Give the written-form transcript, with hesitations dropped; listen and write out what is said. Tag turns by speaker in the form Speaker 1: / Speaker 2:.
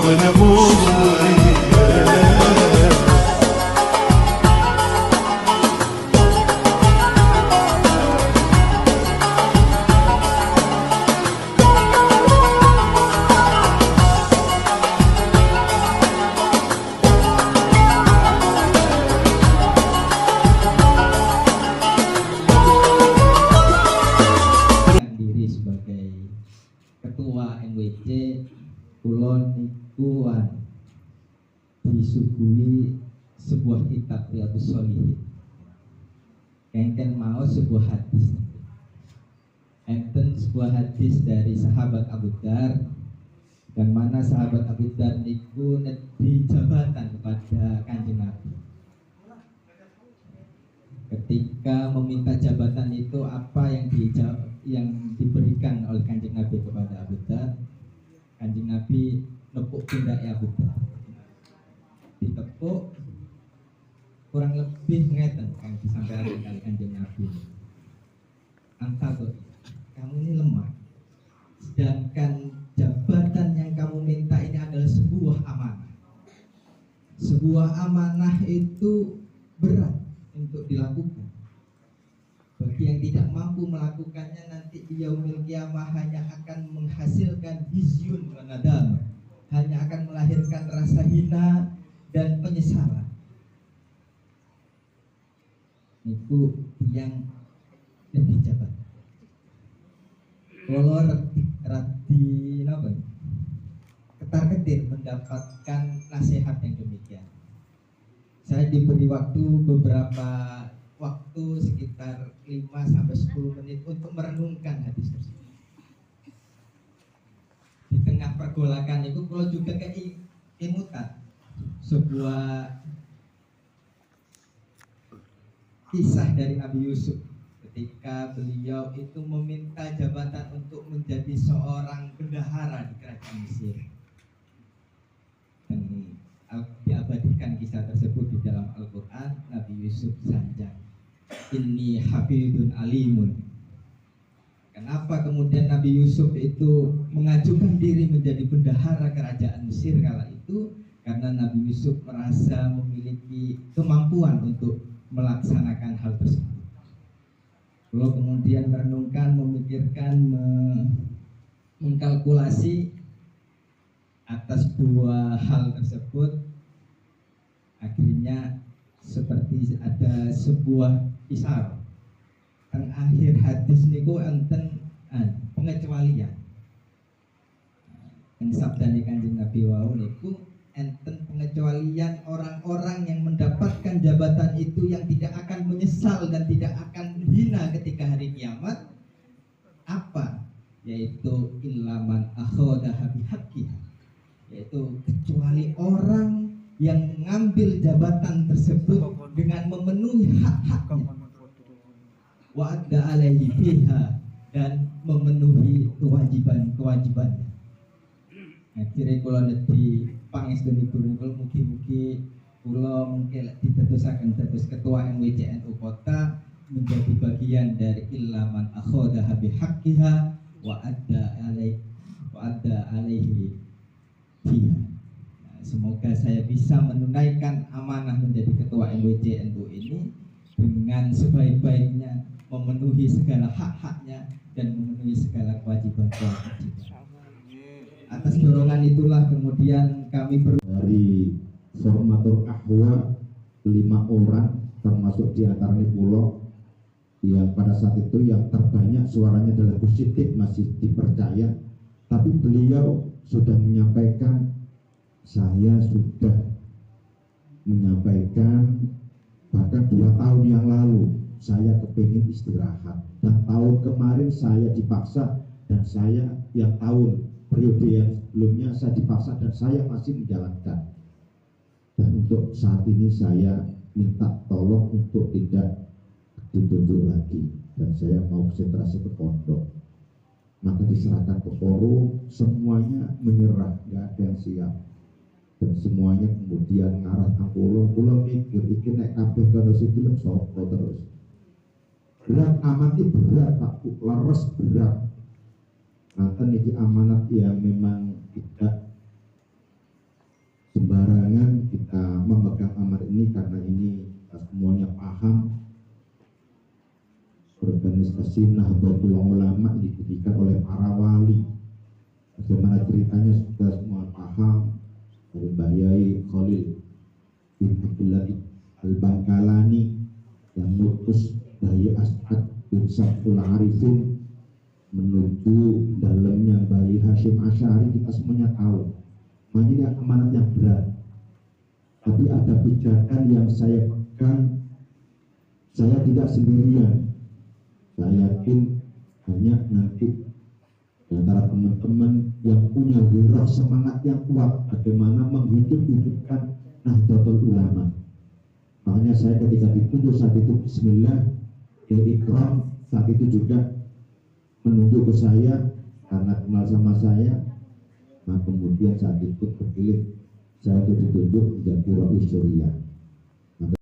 Speaker 1: وانا مغري.
Speaker 2: Diri sebagai ketua MWC kulon nikuan disuguhi sebuah kitab Riyadhus Shalihin. Kengken mau sebuah hadis. Enten sebuah hadis dari sahabat Abu Dar, yang mana sahabat Abu Dar niku nedhi jabatan kepada Kanjeng Nabi. Ketika meminta jabatan itu, apa yang diberikan oleh Kanjeng Nabi kepada Abu Dar? Kanjeng Nabi nepuk pundak Abu Dar, ditepuk kurang lebih ngeten yang disampaikan oleh Kanjeng Nabi. Angkat, kamu ini lemah, sedangkan jabatan yang kamu minta ini adalah sebuah amanah. Sebuah amanah itu berat untuk dilakukan. Bagi yang tidak mampu melakukannya, nanti di yaumil qiyamah hanya akan menghasilkan hizyun wa nadam, hanya akan melahirkan rasa hina dan penyesalan. Itu yang lebih jabat. Kalau rati apa? Ketar-ketir mendapatkan nasihat yang demikian. Saya diberi beberapa waktu sekitar 5-10 menit untuk merenungkan hadis tersebut. Di tengah pergolakan itu kalau juga kayak imutan sebuah kisah dari Nabi Yusuf ketika beliau itu meminta jabatan untuk menjadi seorang bendahara di kerajaan Mesir. Dan diabadikan kisah tersebut di dalam Al-Quran. Nabi Yusuf sanjang, inni hafidun alimun. Kenapa kemudian Nabi Yusuf itu mengajukan diri menjadi bendahara kerajaan Mesir kala itu? Karena Nabi Yusuf merasa memiliki kemampuan untuk melaksanakan hal tersebut. Kalau kemudian merenungkan, memikirkan, mengkalkulasi atas dua hal tersebut, akhirnya seperti ada sebuah isyarat. Teng akhir hadis niku enten pengecualian. Yang sabdane Kanjeng Nabi wau niku enten pengecualian orang-orang yang mendapatkan jabatan itu yang tidak akan menyesal dan tidak akan hina ketika hari kiamat. Apa? Yaitu ilaman akhodaha bihaqqiha, yaitu kecuali orang yang mengambil jabatan tersebut dengan memenuhi hak-haknya, wa'adda alaihi fiha, dan memenuhi kewajiban-kewajibannya. Akhirnya kalau di pangestu kula mugi-mugi kula mungkin ditetusaken dados ketua MWCNU Kota menjadi bagian dari ilaman akhodaha bihaqqiha wa'adda alaihi fiha. Semoga saya bisa menunaikan amanah menjadi ketua MWCNU ini dengan sebaik-baiknya, memenuhi segala hak-haknya dan memenuhi segala kewajiban-kewajiban. Atas dorongan itulah kemudian kami
Speaker 3: dari Formatur Ahwa 5 orang, termasuk diantaranya Pulau, yang pada saat itu yang terbanyak suaranya adalah Gus Siddiq masih dipercaya, tapi beliau sudah menyampaikan, saya sudah menyampaikan bahkan 2 tahun yang lalu saya kepingin istirahat, dan tahun kemarin saya dipaksa, dan saya yang tahun periode yang sebelumnya saya dipaksa dan saya masih menjalankan. Dan untuk saat ini saya minta tolong untuk tidak ditunjuk lagi, dan saya mau konsentrasi ke pondok. Maka diserahkan ke forum, semuanya menyerah, nggak ada yang siap. Dan semuanya kemudian ngarah pulau mikir iki nek kabeh kono film sapa terus. Berat amat itu berat Pak, leres berat. Nanti iki amanat yang memang tidak ini karena ini semuanya paham organisasi Nahdlatul Ulama didirikan oleh para wali. Bagaimana ceritanya sudah semua paham, dari Mbah Yai Khalil bin Abdullah Al-Bangkalani yang mutus Bayi As'ad bin Sabtul Arifin menuju dalamnya Bayi Hashim Asy'ari. Kita semuanya tahu ini amanat yang berat, tapi ada pijakan yang saya pegang. Saya tidak sendirian, saya yakin banyak nanti antara teman-teman yang punya gairah semangat yang kuat bagaimana menghidup-hidupkan Nahdlatul Ulama. Makanya saya ketika ditunjuk saat itu bismillah ya ikram, saat itu juga menunjuk ke saya karena kenal sama saya. Nah kemudian saat itu terpilih saya itu ditunjuk menjadi Ra'i Syuriah.